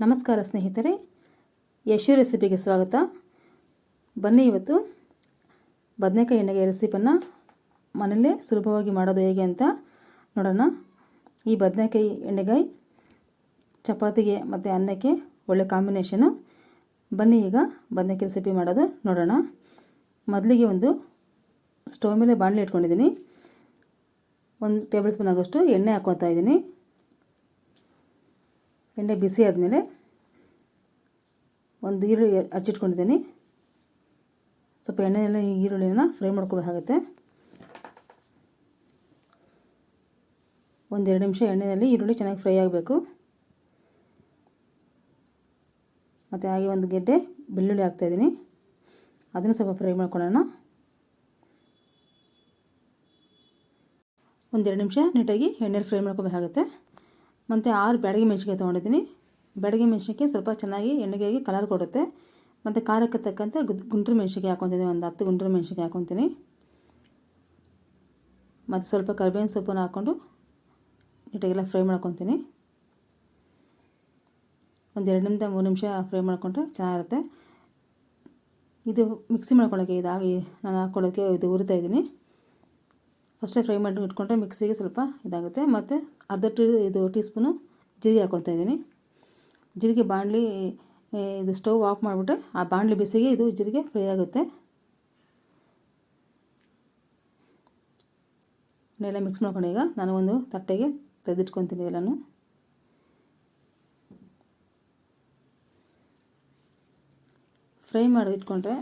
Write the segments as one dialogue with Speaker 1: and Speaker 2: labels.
Speaker 1: ನಮಸ್ಕಾರ ಸ್ನೇಹಿತರೆ, ಯಶು ರೆಸಿಪಿಗೆ ಸ್ವಾಗತ. ಬನ್ನಿ ಇವತ್ತು ಬದನೆಕಾಯಿ ಎಣ್ಣೆಗಾಯಿ ರೆಸಿಪನ್ನು ಮನೆಯಲ್ಲೇ ಸುಲಭವಾಗಿ ಮಾಡೋದು ಹೇಗೆ ಅಂತ ನೋಡೋಣ. ಈ ಬದನೆಕಾಯಿ ಎಣ್ಣೆಗಾಯಿ ಚಪಾತಿಗೆ ಮತ್ತು ಅನ್ನಕ್ಕೆ ಒಳ್ಳೆ ಕಾಂಬಿನೇಷನು. ಬನ್ನಿ ಈಗ ಬದನೆಕಾಯಿ ರೆಸಿಪಿ ಮಾಡೋದು ನೋಡೋಣ. ಮೊದಲಿಗೆ ಒಂದು ಸ್ಟವ್ ಮೇಲೆ ಬಾಣಲೆ ಇಟ್ಕೊಂಡಿದ್ದೀನಿ. 1 ಟೇಬಲ್ ಸ್ಪೂನ್ ಆಗೋಷ್ಟು ಎಣ್ಣೆ ಹಾಕ್ಕೊತಾ ಇದ್ದೀನಿ. ಎಣ್ಣೆ ಬಿಸಿ ಆದಮೇಲೆ ಒಂದು ಈರುಳ್ಳಿ ಹಚ್ಚಿಟ್ಕೊಂಡಿದ್ದೀನಿ. ಸ್ವಲ್ಪ ಎಣ್ಣೆಯಲ್ಲ ಈ ಈರುಳ್ಳಿನ ಫ್ರೈ ಮಾಡ್ಕೋಬೇಕಾಗುತ್ತೆ. 1-2 ನಿಮಿಷ ಎಣ್ಣೆಯಲ್ಲಿ ಈರುಳ್ಳಿ ಚೆನ್ನಾಗಿ ಫ್ರೈ ಆಗಬೇಕು. ಮತ್ತು ಹಾಗೆ ಒಂದು ಗೆಡ್ಡೆ ಬೆಳ್ಳುಳ್ಳಿ ಹಾಕ್ತಾಯಿದ್ದೀನಿ, ಅದನ್ನು ಸ್ವಲ್ಪ ಫ್ರೈ ಮಾಡ್ಕೊಳ್ಳೋಣ. 1-2 ನಿಮಿಷ ನೀಟಾಗಿ ಎಣ್ಣೆಲಿ ಫ್ರೈ ಮಾಡ್ಕೋಬೇಕಾಗುತ್ತೆ. ಮತ್ತು 6 ಬ್ಯಾಡಗಿ ಮೆಣಸಿನ್ಕಾಯಿ ತೊಗೊಂಡಿದ್ದೀನಿ. ಬ್ಯಾಡಗಿ ಮೆಣಸಿನ್ಕಾಯಿ ಸ್ವಲ್ಪ ಚೆನ್ನಾಗಿ ಎಣ್ಣೆಗಾಗಿ ಕಲರ್ ಕೊಡುತ್ತೆ. ಮತ್ತು ಖಾರಕ್ಕೆ ತಕ್ಕಂತೆ ಗುಂಟೂರು ಮೆಣಸಿನ್ಕಾಯಿ ಹಾಕ್ಕೊತೀನಿ, ಒಂದು 10 ಗುಂಟೂರು ಮೆಣಸಿನ್ಕಾಯಿ ಹಾಕ್ಕೊತೀನಿ. ಮತ್ತು ಸ್ವಲ್ಪ ಕರಿಬೇವಿನ ಸೊಪ್ಪನ್ನು ಹಾಕ್ಕೊಂಡು ನೀಟಾಗೆಲ್ಲ ಫ್ರೈ ಮಾಡ್ಕೊತೀನಿ. 1-2-3 ನಿಮಿಷ ಫ್ರೈ ಮಾಡಿಕೊಂಡ್ರೆ ಚೆನ್ನಾಗಿರುತ್ತೆ. ಇದು ಮಿಕ್ಸಿ ಮಾಡ್ಕೊಳ್ಳೋಕ್ಕೆ ಇದಾಗಿ ನಾನು ಹಾಕ್ಕೊಳ್ಳೋಕ್ಕೆ ಇದು ಹುರಿತಾ ಇದ್ದೀನಿ. ಫಸ್ಟೇ ಫ್ರೈ ಮಾಡಿ ಇಟ್ಕೊಂಡ್ರೆ ಮಿಕ್ಸಿಗೆ ಸ್ವಲ್ಪ ಇದಾಗುತ್ತೆ. ಮತ್ತು ಅರ್ಧ ಟೀ ಸ್ಪೂನು ಜೀರಿಗೆ ಹಾಕ್ಕೊತಾ ಇದ್ದೀನಿ. ಜೀರಿಗೆ ಬಾಣಲಿ ಇದು ಸ್ಟವ್ ಆಫ್ ಮಾಡಿಬಿಟ್ರೆ ಆ ಬಾಣಲಿ ಬಿಸಿಗೆ ಇದು ಜೀರಿಗೆ ಫ್ರೈ ಆಗುತ್ತೆ. ಎಲ್ಲ ಮಿಕ್ಸ್ ಮಾಡ್ಕೊಂಡು ಈಗ ನಾನು ಒಂದು ತಟ್ಟೆಗೆ ತೆಗೆದಿಟ್ಕೊತೀನಿ ಎಲ್ಲನೂ. ಫ್ರೈ ಮಾಡಿ ಇಟ್ಕೊಂಡ್ರೆ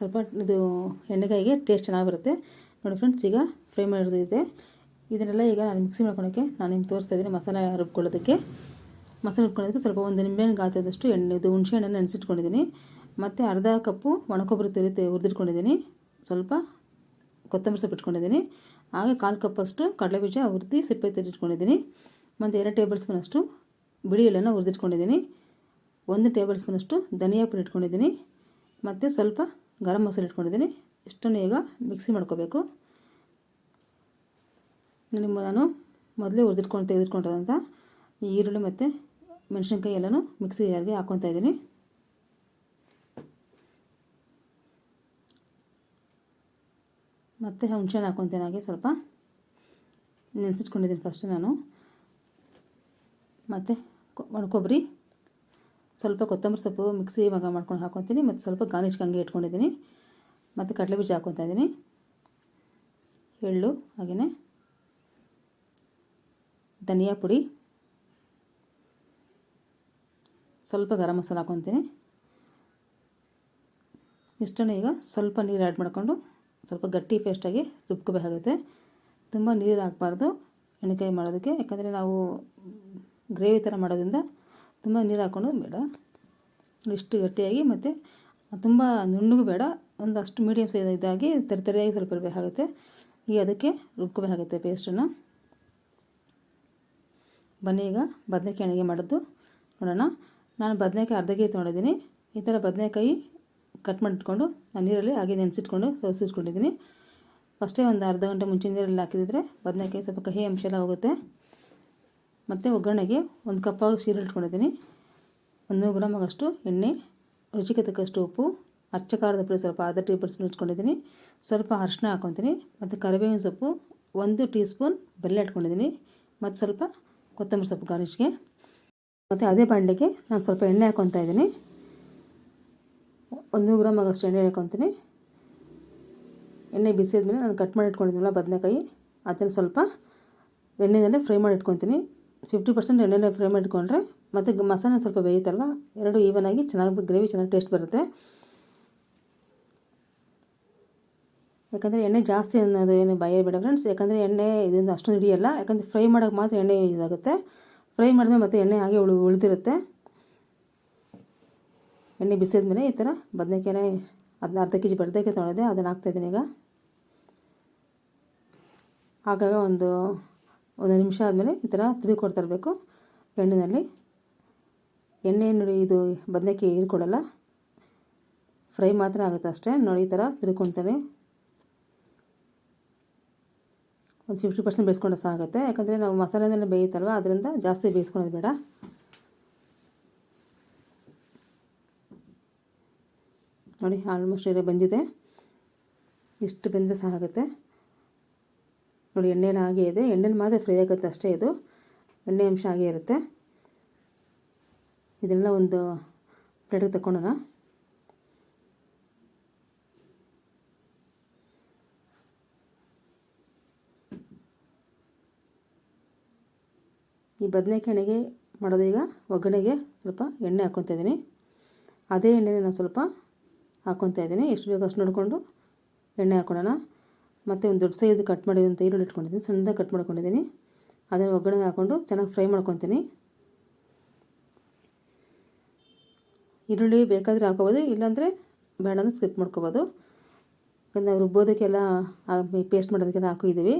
Speaker 1: ಸ್ವಲ್ಪ ಇದು ಎಣ್ಣೆಗಾಯಿಗೆ ಟೇಸ್ಟ್ ಚೆನ್ನಾಗಿ ಬರುತ್ತೆ. ನೋಡಿ ಫ್ರೆಂಡ್ಸ್, ಈಗ ಫ್ರೈ ಮಾಡಿರೋದು ಇದೆ. ಇದನ್ನೆಲ್ಲ ಈಗ ನಾನು ಮಿಕ್ಸಿ ಮಾಡ್ಕೊಳ್ಳೋಕ್ಕೆ ನಾನು ನಿಮ್ಗೆ ತೋರಿಸ್ತಾ ಇದ್ದೀನಿ. ಮಸಾಲೆ ರುಬ್ಕೊಳ್ಳೋದಕ್ಕೆ ಸ್ವಲ್ಪ ಒಂದು ನಿಂಬೆಹಣ್ಣು ಗಾತ್ರದಷ್ಟು ಇದು ಹುಣಸೆ ಹಣ್ಣನ್ನು ನೆನೆಸಿಟ್ಕೊಂಡಿದ್ದೀನಿ. ಮತ್ತು ಅರ್ಧ ಕಪ್ಪು ಒಣಕೊಬ್ಬರಿ ಹುರಿದಿಟ್ಕೊಂಡಿದ್ದೀನಿ. ಸ್ವಲ್ಪ ಕೊತ್ತಂಬರಿ ಸೊಪ್ಪು ಇಟ್ಕೊಂಡಿದ್ದೀನಿ. ಹಾಗೆ 1/4 ಕಪ್ಪಷ್ಟು ಕಡಲೆಬೀಜ ಹುರಿದು ಸಿಪ್ಪೆ ತೆಗೆದಿಟ್ಕೊಂಡಿದ್ದೀನಿ. ಮತ್ತು 2 ಟೇಬಲ್ ಸ್ಪೂನಷ್ಟು ಬಿಳಿ ಎಳ್ಳನ್ನು ಹುರಿದಿಟ್ಕೊಂಡಿದ್ದೀನಿ. 1 ಟೇಬಲ್ ಸ್ಪೂನಷ್ಟು ಧನಿಯಾ ಪುಡಿ ಇಟ್ಕೊಂಡಿದ್ದೀನಿ. ಮತ್ತು ಸ್ವಲ್ಪ ಗರಂ ಮಸಾಲೆ ಇಟ್ಕೊಂಡಿದ್ದೀನಿ. ಇಷ್ಟನ್ನು ಈಗ ಮಿಕ್ಸಿ ಮಾಡ್ಕೋಬೇಕು. ನಾನು ಮೊದಲೇ ತೆಗೆದಿಟ್ಕೊಂಡಿರೋಂಥ ಈ ಈರುಳ್ಳಿ ಮತ್ತು ಮೆಣಸಿನ್ಕಾಯಿ ಎಲ್ಲನೂ ಮಿಕ್ಸಿಗೆ ಹಾಕ್ಕೊತಾ ಇದ್ದೀನಿ. ಮತ್ತು ಹುಣಸೆಹಣ್ಣು ಹಾಕ್ಕೊತೀನಿ. ಹಾಗೆ ಸ್ವಲ್ಪ ನೆನೆಸಿಟ್ಕೊಂಡಿದ್ದೀನಿ ಫಸ್ಟ್ ನಾನು. ಮತ್ತು ಒಣಕೊಬ್ಬರಿ, ಸ್ವಲ್ಪ ಕೊತ್ತಂಬರಿ ಸೊಪ್ಪು ಮಿಕ್ಸಿ ಮಾಡ್ಕೊಂಡು ಹಾಕ್ಕೊತೀನಿ. ಮತ್ತು ಸ್ವಲ್ಪ ಗಾರ್ನಿಷ್ಗೆ ಹಂಗೆ ಇಟ್ಕೊಂಡಿದ್ದೀನಿ. ಮತ್ತು ಕಡಲೆಬೀಜ ಹಾಕ್ಕೊತಾ ಇದ್ದೀನಿ, ಎಳ್ಳು, ಹಾಗೆಯೇ ಧನಿಯಾ ಪುಡಿ, ಸ್ವಲ್ಪ ಗರಂ ಮಸಾಲ ಹಾಕ್ಕೊತೀನಿ. ಇಷ್ಟನ್ನು ಈಗ ಸ್ವಲ್ಪ ನೀರು ಆ್ಯಡ್ ಮಾಡಿಕೊಂಡು ಸ್ವಲ್ಪ ಗಟ್ಟಿ ಪೇಸ್ಟಾಗಿ ರುಬ್ಕೋಬೇಕಾಗುತ್ತೆ. ತುಂಬ ನೀರು ಹಾಕಬಾರ್ದು ಎಣ್ಣೆಕಾಯಿ ಮಾಡೋದಕ್ಕೆ, ಯಾಕಂದರೆ ನಾವು ಗ್ರೇವಿ ಥರ ಮಾಡೋದ್ರಿಂದ ತುಂಬ ನೀರು ಹಾಕ್ಕೊಂಡು ಬೇಡ. ಇಷ್ಟು ಗಟ್ಟಿಯಾಗಿ ಮತ್ತು ತುಂಬ ನುಣ್ಣಗೂ ಬೇಡ, ಒಂದಷ್ಟು ಮೀಡಿಯಮ್ ಸೈಜ್ ಇದಾಗಿ ತರಿಯಾಗಿ ಸ್ವಲ್ಪ ಇರಬೇಕಾಗುತ್ತೆ. ಈಗ ಅದಕ್ಕೆ ರುಬ್ಕೋಬೇಕಾಗುತ್ತೆ ಪೇಸ್ಟನ್ನು. ಬನ್ನಿ ಈಗ ಬದನೆಕಾಯಿ ಎಣ್ಣೆಗೆ ಮಾಡೋದು ನೋಡೋಣ. ನಾನು ಬದನೆಕಾಯಿ ಅರ್ಧ ಕೆ ಜಿ ತೊಗೊಂಡಿದ್ದೀನಿ. ಈ ಥರ ಬದನೆಕಾಯಿ ಕಟ್ ಮಾಡಿಟ್ಕೊಂಡು ನಾನು ನೀರಲ್ಲಿ ಹಾಗೆ ನೆನೆಸಿಟ್ಕೊಂಡು ಸೋಸಿಟ್ಕೊಂಡಿದ್ದೀನಿ. ಫಸ್ಟೇ ಒಂದು ಅರ್ಧ ಗಂಟೆ ಮುಂಚಿನ ನೀರಲ್ಲಿ ಹಾಕಿದರೆ ಬದನೆಕಾಯಿ ಸ್ವಲ್ಪ ಕಹಿ ಅಂಶ ಎಲ್ಲ ಹೋಗುತ್ತೆ. ಮತ್ತು ಒಗ್ಗರಣೆಗೆ 1 ಕಪ್ ಶೀರಕ ಇಟ್ಕೊಂಡಿದ್ದೀನಿ. 100 ಗ್ರಾಮ್ ಆಗೋಷ್ಟು ಎಣ್ಣೆ, ರುಚಿಗೆ ತಕ್ಕಷ್ಟು ಉಪ್ಪು, ಅಚ್ಚ ಖಾರದ ಪುಡಿ ಸ್ವಲ್ಪ ಅರ್ಧ ಟೇಬಲ್ ಸ್ಪೂನ್ ಇಟ್ಕೊಂಡಿದ್ದೀನಿ. ಸ್ವಲ್ಪ ಅರಿಶಿನ ಹಾಕ್ಕೊತೀನಿ. ಮತ್ತು ಕರಿಬೇವಿನ ಸೊಪ್ಪು 1 ಟೀ ಸ್ಪೂನ್ ಬೆಲ್ಲ ಇಟ್ಕೊಂಡಿದ್ದೀನಿ. ಮತ್ತು ಸ್ವಲ್ಪ ಕೊತ್ತಂಬರಿ ಸೊಪ್ಪು ಗಾರ್ನಿಷ್ಗೆ. ಮತ್ತು ಅದೇ ಬಾಣಲೆಗೆ ನಾನು ಸ್ವಲ್ಪ ಎಣ್ಣೆ ಹಾಕ್ಕೊತಾ ಇದ್ದೀನಿ. 100 ಗ್ರಾಮ್ ಆಗೋಷ್ಟು ಎಣ್ಣೆ ಹಾಕ್ಕೊತೀನಿ. ಎಣ್ಣೆ ಬಿಸಿ ಆದಮೇಲೆ ನಾನು ಕಟ್ ಮಾಡಿ ಇಟ್ಕೊಂಡಿದ್ದೀನಲ್ಲ ಬದನೆಕಾಯಿ, ಅದನ್ನು ಸ್ವಲ್ಪ ಎಣ್ಣೆಯಲ್ಲೇ ಫ್ರೈ ಮಾಡಿ ಇಟ್ಕೊತೀನಿ. 50% ಎಣ್ಣೆಯಲ್ಲೇ ಫ್ರೈ ಮಾಡಿಟ್ಕೊಂಡ್ರೆ ಮತ್ತು ಮಸಾಲೆ ಸ್ವಲ್ಪ ಬೇಯುತ್ತಲ್ವ, ಎರಡು ಈವನಾಗಿ ಚೆನ್ನಾಗಿ ಗ್ರೇವಿ ಚೆನ್ನಾಗಿ ಟೇಸ್ಟ್ ಬರುತ್ತೆ. ಯಾಕಂದರೆ ಎಣ್ಣೆ ಜಾಸ್ತಿ ಅನ್ನೋದು ಏನು ಬೇಡ ಫ್ರೆಂಡ್ಸ್, ಯಾಕಂದರೆ ಎಣ್ಣೆ ಇದರಿಂದ ಅಷ್ಟೊಂದು ಹಿಡಿಯಲ್ಲ. ಯಾಕಂದರೆ ಫ್ರೈ ಮಾಡೋಕ್ಕೆ ಮಾತ್ರ ಎಣ್ಣೆ ಇದಾಗುತ್ತೆ. ಫ್ರೈ ಮಾಡಿದ್ರೆ ಮತ್ತು ಎಣ್ಣೆ ಹಾಗೆ ಉಳಿದಿರುತ್ತೆ. ಎಣ್ಣೆ ಬಿಸಿದ್ಮೇಲೆ ಈ ಥರ ಬದನೆಕಾಯಿನ ಅದನ್ನ ಅರ್ಧ ಕೆ ಜಿ ಬದನೆಕಾಯಿ ತೊಗೊಂಡಿದ್ದೆ, ಅದನ್ನು ಹಾಕ್ತಾಯಿದ್ದೀನಿ ಈಗ. ಆಗಾಗ ಒಂದು ನಿಮಿಷ ಆದಮೇಲೆ ಈ ಥರ ತಿರುಗಿ ಇರಬೇಕು ಎಣ್ಣೆಯಲ್ಲಿ. ಎಣ್ಣೆ ನೋಡಿ, ಇದು ಬದನೆಕಾಯಿ ಹೀರ್ಕೊಡಲ್ಲ, ಫ್ರೈ ಮಾತ್ರ ಆಗುತ್ತೆ ಅಷ್ಟೇ. ನೋಡಿ ಈ ಥರ ತಿರ್ಕೊಳ್ತಾನೆ ಒಂದು 50% ಬೇಯಿಸ್ಕೊಂಡ್ರೆ ಸಾಗುತ್ತೆ. ಯಾಕಂದರೆ ನಾವು ಮಸಾಲೆನೆಲ್ಲ ಬೇಯುತ್ತಲ್ವ, ಅದರಿಂದ ಜಾಸ್ತಿ ಬೇಯಿಸ್ಕೊಳ್ಳೋದು ಬೇಡ. ನೋಡಿ ಆಲ್ಮೋಸ್ಟ್ ಈಗ ಬಂದಿದೆ. ಇಷ್ಟು ಬೆಂದರೆ ಸಾಕಾಗುತ್ತೆ ನೋಡಿ. ಎಣ್ಣೆನ ಹಾಗೇ ಇದೆ, ಎಣ್ಣೆನ ಮಾತ್ರ ಫ್ರೈ ಆಗುತ್ತೆ ಅಷ್ಟೇ. ಇದು ಎಣ್ಣೆ ಅಂಶ ಹಾಗೇ ಇರುತ್ತೆ. ಇದೆಲ್ಲ ಒಂದು ಪ್ಲೇಟಿಗೆ ತಗೊಳ್ಳೋಣ. ಈ ಬದನೆಕಾಯಿ ಎಣ್ಣೆಗೆ ಮಾಡೋದು. ಈಗ ಒಗ್ಗರಣೆಗೆ ಸ್ವಲ್ಪ ಎಣ್ಣೆ ಹಾಕ್ಕೊತಾ ಇದ್ದೀನಿ. ಅದೇ ಎಣ್ಣೆನ ನಾನು ಸ್ವಲ್ಪ ಹಾಕ್ಕೊತಾ ಇದ್ದೀನಿ. ಎಷ್ಟು ಬೇಕೋ ಅಷ್ಟು ನೋಡಿಕೊಂಡು ಎಣ್ಣೆ ಹಾಕ್ಕೊಳ್ಳೋಣ. ಮತ್ತು ಒಂದು ದೊಡ್ಡ ಸೈಜ್ ಕಟ್ ಮಾಡಿದಂಥ ಈರುಳ್ಳಿ ಇಟ್ಕೊಂಡಿದ್ದೀನಿ, ಸಣ್ಣದಾಗಿ ಕಟ್ ಮಾಡ್ಕೊಂಡಿದ್ದೀನಿ. ಅದನ್ನು ಒಗ್ಗರಣೆಗೆ ಹಾಕ್ಕೊಂಡು ಚೆನ್ನಾಗಿ ಫ್ರೈ ಮಾಡ್ಕೊತೀನಿ. ಈರುಳ್ಳಿ ಬೇಕಾದರೆ ಹಾಕೋಬೋದು, ಇಲ್ಲಾಂದರೆ ಬೇಡ ಅಂದರೆ ಸ್ಕಿಪ್ ಮಾಡ್ಕೋಬೋದು. ನಾವು ರುಬ್ಬೋದಕ್ಕೆಲ್ಲ ಪೇಸ್ಟ್ ಮಾಡೋದಕ್ಕೆಲ್ಲ ಹಾಕಿದ್ದೀವಿ.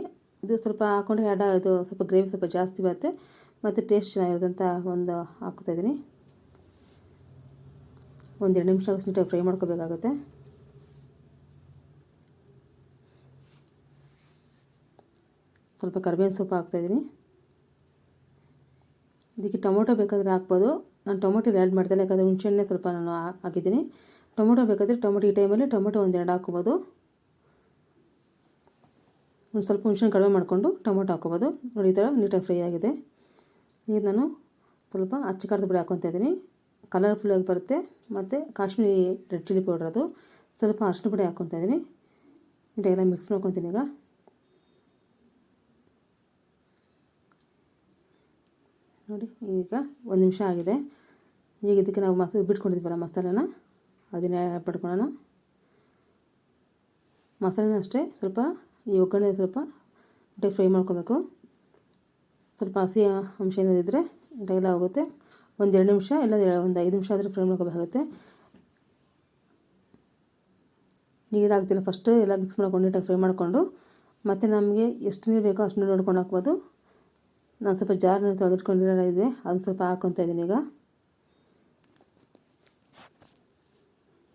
Speaker 1: ಇದು ಸ್ವಲ್ಪ ಹಾಕ್ಕೊಂಡು ಇದು ಸ್ವಲ್ಪ ಗ್ರೇವಿ ಸ್ವಲ್ಪ ಜಾಸ್ತಿ ಬರುತ್ತೆ ಮತ್ತು ಟೇಸ್ಟ್ ಚೆನ್ನಾಗಿರುತ್ತೆ ಅಂತ ಒಂದು ಹಾಕ್ತಾಯಿದ್ದೀನಿ. ಒಂದು 2 ನಿಮಿಷ ನೀಟಾಗಿ ಫ್ರೈ ಮಾಡ್ಕೋಬೇಕಾಗುತ್ತೆ. ಸ್ವಲ್ಪ ಕರಿಬೇವಿನ ಸೊಪ್ಪು ಹಾಕ್ತಾಯಿದ್ದೀನಿ. ಇದಕ್ಕೆ ಟೊಮೊಟೊ ಬೇಕಾದರೆ ಹಾಕ್ಬೋದು. ನಾನು ಟೊಮೊಟೊ ಆ್ಯಡ್ ಮಾಡ್ತೇನೆ, ಯಾಕಂದರೆ ಹುಣಸೆಹಣ್ಣೆ ಸ್ವಲ್ಪ ನಾನು ಹಾಕಿದ್ದೀನಿ. ಟೊಮೊಟೊ ಬೇಕಾದರೆ ಟೊಮೊಟೊ ಈ ಟೈಮಲ್ಲಿ ಟೊಮೊಟೊ 1-2 ಹಾಕ್ಕೋಬೋದು. ಒಂದು ಸ್ವಲ್ಪ ಹುಣಸೆಹಣ್ಣು ಕಡಿಮೆ ಮಾಡಿಕೊಂಡು ಟೊಮೊಟೊ ಹಾಕ್ಕೋಬೋದು. ನೋಡಿ ಈ ಥರ ನೀಟಾಗಿ ಫ್ರೈ ಆಗಿದೆ. ಈಗ ನಾನು ಸ್ವಲ್ಪ ಅಚ್ಚ ಖಾರದ ಪುಡಿ ಹಾಕ್ಕೊತಾ ಇದ್ದೀನಿ. ಕಲರ್ಫುಲ್ಲಾಗಿ ಬರುತ್ತೆ. ಮತ್ತು ಕಾಶ್ಮೀರಿ ರೆಡ್ ಚಿಲ್ಲಿ ಪೌಡರ್, ಅದು ಸ್ವಲ್ಪ ಅರಿಶಿನ ಪುಡಿ ಹಾಕ್ಕೊತಾ ಇದ್ದೀನಿ. ನೀಟಾಗೆಲ್ಲ ಮಿಕ್ಸ್ ಮಾಡ್ಕೊತೀನಿ. ಈಗ ನೋಡಿ, ಈಗ 1 ನಿಮಿಷ ಆಗಿದೆ. ಈಗ ಇದಕ್ಕೆ ನಾವು ರುಬ್ಬಿಟ್ಕೊಂಡಿದ್ದೀವಲ್ಲ ಮಸಾಲೆನ ಅದನ್ನ ಆ್ಯಡ್ ಮಾಡ್ಕೊಳ್ಳೋಣ. ಮಸಾಲೆನ ಅಷ್ಟೇ ಸ್ವಲ್ಪ ಈ ಒಗ್ಗರಣೆ ಸ್ವಲ್ಪ ಫ್ರೈ ಮಾಡ್ಕೋಬೇಕು. ಸ್ವಲ್ಪ ಹಸಿ ಅಂಶ ಏನಿದ್ರೆ ನೀಟಾಗೆಲ್ಲ ಹೋಗುತ್ತೆ. 1-2 ನಿಮಿಷ ಇಲ್ಲ ಒಂದು 5 ನಿಮಿಷ ಆದರೆ ಫ್ರೈ ಮಾಡ್ಕೋಬೇಕಾಗುತ್ತೆ. ನೀರು ಹಾಕ್ತಿಲ್ಲ, ಫಸ್ಟು ಎಲ್ಲ ಮಿಕ್ಸ್ ಮಾಡ್ಕೊಂಡು ನೀಟಾಗಿ ಫ್ರೈ ಮಾಡಿಕೊಂಡು ಮತ್ತು ನಮಗೆ ಎಷ್ಟು ನೀರು ಬೇಕೋ ಅಷ್ಟು ನೀರು ನೋಡ್ಕೊಂಡು ಹಾಕ್ಬೋದು. ನಾನು ಸ್ವಲ್ಪ ಜಾರ್ ನೀರು ತೊಳೆದಿಟ್ಕೊಂಡಿರೋ ಇದೆ, ಅದನ್ನು ಸ್ವಲ್ಪ ಹಾಕ್ಕೊತಾ ಇದ್ದೀನಿ. ಈಗ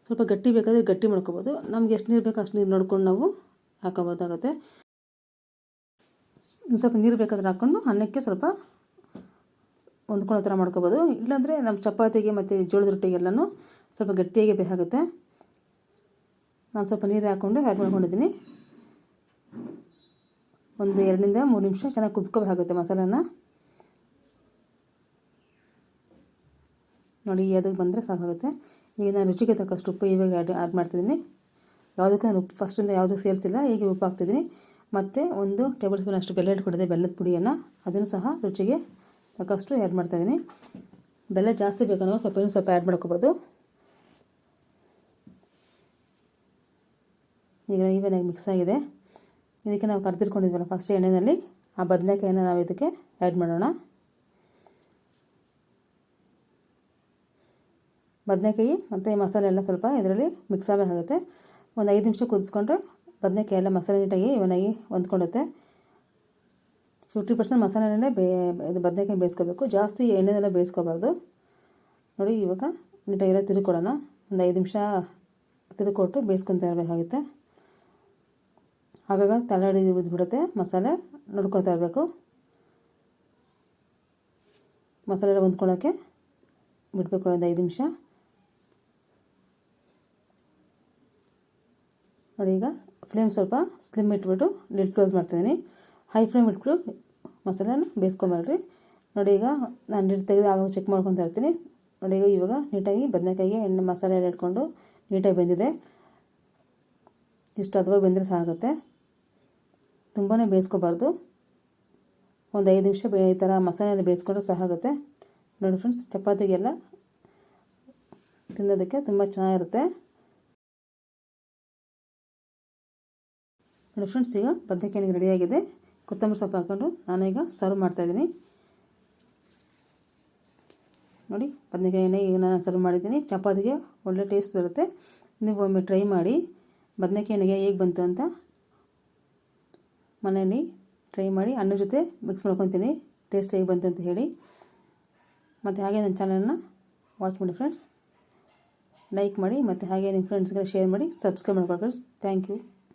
Speaker 1: ಸ್ವಲ್ಪ ಗಟ್ಟಿ ಬೇಕಾದರೆ ಗಟ್ಟಿ ಮಾಡ್ಕೊಬೋದು. ನಮ್ಗೆ ಎಷ್ಟು ನೀರು ಬೇಕೋ ಅಷ್ಟು ನೀರು ನೋಡ್ಕೊಂಡು ನಾವು ಹಾಕೋಬೋದಾಗುತ್ತೆ. ಇನ್ನು ಸ್ವಲ್ಪ ನೀರು ಬೇಕಾದ್ರೆ ಹಾಕ್ಕೊಂಡು ಅನ್ನಕ್ಕೆ ಸ್ವಲ್ಪ ಹೊಂದ್ಕೊಳ್ಳೋ ಥರ ಮಾಡ್ಕೊಬೋದು. ಇಲ್ಲಾಂದರೆ ನಮ್ಮ ಚಪಾತಿಗೆ ಮತ್ತು ಜೋಳದ ರೊಟ್ಟಿಗೆಲ್ಲನೂ ಸ್ವಲ್ಪ ಗಟ್ಟಿಯಾಗಿ ಬೇಕಾಗುತ್ತೆ. ನಾನು ಸ್ವಲ್ಪ ನೀರು ಹಾಕ್ಕೊಂಡು ಆ್ಯಡ್ ಮಾಡ್ಕೊಂಡಿದ್ದೀನಿ. ಒಂದು 2-3 ನಿಮಿಷ ಚೆನ್ನಾಗಿ ಕುದಿಸ್ಕೋಬೇಕಾಗುತ್ತೆ ಮಸಾಲೆನ. ನೋಡಿ ಅದಕ್ಕೆ ಬಂದರೆ ಸಾಕಾಗುತ್ತೆ. ಈಗ ನಾನು ರುಚಿಗೆ ತಕ್ಕಷ್ಟು ಉಪ್ಪು ಇವಾಗ ಆ್ಯಡ್ ಮಾಡ್ತಿದ್ದೀನಿ. ಯಾವುದಕ್ಕೂ ನಾನು ಉಪ್ಪು ಫಸ್ಟಿಂದ ಯಾವುದೂ ಸೇರಿಸಿಲ್ಲ, ಈಗ ಉಪ್ಪು ಹಾಕ್ತಿದ್ದೀನಿ. ಮತ್ತು 1 ಟೇಬಲ್ ಸ್ಪೂನ್ ಅಷ್ಟು ಬೆಲ್ಲ ಇಟ್ಕೊಂಡಿದ್ದೆ, ಬೆಲ್ಲದ ಪುಡಿಯನ್ನು ಅದನ್ನು ಸಹ ರುಚಿಗೆ ತಕ್ಕಷ್ಟು ಆ್ಯಡ್ ಮಾಡ್ತಾಯಿದ್ದೀನಿ. ಬೆಲ್ಲ ಜಾಸ್ತಿ ಬೇಕನ್ನೋ ಸ್ವಲ್ಪ ಆ್ಯಡ್ ಮಾಡ್ಕೋಬೋದು. ಈಗ ಈವನಾಗಿ ಮಿಕ್ಸ್ ಆಗಿದೆ. ಇದಕ್ಕೆ ನಾವು ಕರೆದಿಟ್ಕೊಂಡಿದ್ವಲ್ಲ ಫಸ್ಟ್ ಎಣ್ಣೆಯಲ್ಲಿ, ಆ ಬದನೆಕಾಯಿನ ನಾವು ಇದಕ್ಕೆ ಆ್ಯಡ್ ಮಾಡೋಣ. ಬದನೆಕಾಯಿ ಮತ್ತು ಮಸಾಲೆ ಎಲ್ಲ ಸ್ವಲ್ಪ ಇದರಲ್ಲಿ ಮಿಕ್ಸ್ ಆಗಬೇಕಾಗುತ್ತೆ. ಒಂದು 5 ನಿಮಿಷ ಕುದಿಸ್ಕೊಂಡ್ರೆ ಬದನೆಕಾಯಿ ಎಲ್ಲ ಮಸಾಲೆ ನೀಟಾಗಿ ಇವನಾಗಿ ಹೊಂದ್ಕೊಳ್ಳುತ್ತೆ. 50% ಮಸಾಲೆನೇ ಇದು ಬದನೆಕಾಯಿ ಬೇಯಿಸ್ಕೋಬೇಕು, ಜಾಸ್ತಿ ಎಣ್ಣೆನೆಲ್ಲ ಬೇಯಿಸ್ಕೋಬಾರ್ದು. ನೋಡಿ ಇವಾಗ ನೀಟಾಗೆಲ್ಲ ತಿರುಗಿಕೊಡೋಣ. ಒಂದು 5 ನಿಮಿಷ ತಿರುಗಿಕೊಟ್ಟು ಬೇಯಿಸ್ಕೊತಾ ಇರಬೇಕಾಗುತ್ತೆ. ಆಗಾಗ ತಳಹಡಿ ಬಿದ್ದುಬಿಡುತ್ತೆ, ಮಸಾಲೆ ನೋಡ್ಕೊತಾ ಇರಬೇಕು. ಮಸಾಲೆ ಎಲ್ಲ ಹೊಂದ್ಕೊಳ್ಳೋಕ್ಕೆ ಬಿಡಬೇಕು ಒಂದು 5 ನಿಮಿಷ. ನೋಡಿ ಈಗ ಫ್ಲೇಮ್ ಸ್ವಲ್ಪ ಸ್ಲಿಮ್ ಇಟ್ಬಿಟ್ಟು ಲಿಡ್ ಕ್ಲೋಸ್ ಮಾಡ್ತಿದ್ದೀನಿ. ಹೈ ಫ್ಲೇಮ್ ಇಟ್ಬಿಟ್ಟು ಮಸಾಲೆನ ಬೇಯಿಸ್ಕೊಂಬರ್ರಿ. ನೋಡಿ ಈಗ ನಾನು ಲಿಡ್ ತೆಗೆದು ಆವಾಗ ಚೆಕ್ ಮಾಡ್ಕೊತಾ ಇರ್ತೀನಿ. ನೋಡಿ ಇವಾಗ ನೀಟಾಗಿ ಬದನೆಕಾಯಿಗೆ ಎಣ್ಣೆ ಮಸಾಲೆ ಎಲ್ಲ ಇಟ್ಕೊಂಡು ನೀಟಾಗಿ ಬೆಂದಿದೆ. ಇಷ್ಟು ಹದವಾಗಿ ಬೆಂದರೆ ಸಾಕಾಗುತ್ತೆ, ತುಂಬಾ ಬೇಯಿಸ್ಕೋಬಾರ್ದು. ಒಂದು 5 ನಿಮಿಷ ಈ ಥರ ಮಸಾಲೆನ ಬೇಯಿಸ್ಕೊಂಡ್ರೆ ಸಾಕಾಗುತ್ತೆ. ನೋಡಿ ಫ್ರೆಂಡ್ಸ್, ಚಪಾತಿಗೆಲ್ಲ ತಿನ್ನೋದಕ್ಕೆ ತುಂಬ ಚೆನ್ನಾಗಿರುತ್ತೆ. ನೋಡಿ ಫ್ರೆಂಡ್ಸ್, ಈಗ ಬದನೆಕಾಯಿ ರೆಡಿಯಾಗಿದೆ. ಕೊತ್ತಂಬರಿ ಸೊಪ್ಪು ಹಾಕ್ಕೊಂಡು ನಾನೀಗ ಸರ್ವ್ ಮಾಡ್ತಾಯಿದ್ದೀನಿ. ನೋಡಿ ಬದನೆಕಾಯಿ ಎಣ್ಣೆ ಈಗ ನಾನು ಸರ್ವ್ ಮಾಡಿದ್ದೀನಿ. ಚಪಾತಿಗೆ ಒಳ್ಳೆ ಟೇಸ್ಟ್ ಬರುತ್ತೆ. ನೀವು ಒಮ್ಮೆ ಟ್ರೈ ಮಾಡಿ. ಬದನೆಕಾಯಿ ಎಣ್ಣೆಗೆ ಹೇಗೆ ಬಂತು ಅಂತ ಮನೆಯಲ್ಲಿ ಟ್ರೈ ಮಾಡಿ ಅನ್ನ ಜೊತೆ ಮಿಕ್ಸ್ ಮಾಡ್ಕೊತೀನಿ, ಟೇಸ್ಟ್ ಹೇಗೆ ಬಂತು ಅಂತ ಹೇಳಿ. ಮತ್ತು ಹಾಗೆ ನನ್ನ ಚಾನಲ್ನ ವಾಚ್ ಮಾಡಿ ಫ್ರೆಂಡ್ಸ್, ಲೈಕ್ ಮಾಡಿ ಮತ್ತು ಹಾಗೆ ನಿಮ್ಮ ಫ್ರೆಂಡ್ಸ್ಗೆ ಶೇರ್ ಮಾಡಿ, ಸಬ್ಸ್ಕ್ರೈಬ್ ಮಾಡ್ಕೊಳ್ಳಿ ಫ್ರೆಂಡ್ಸ್. Thank you.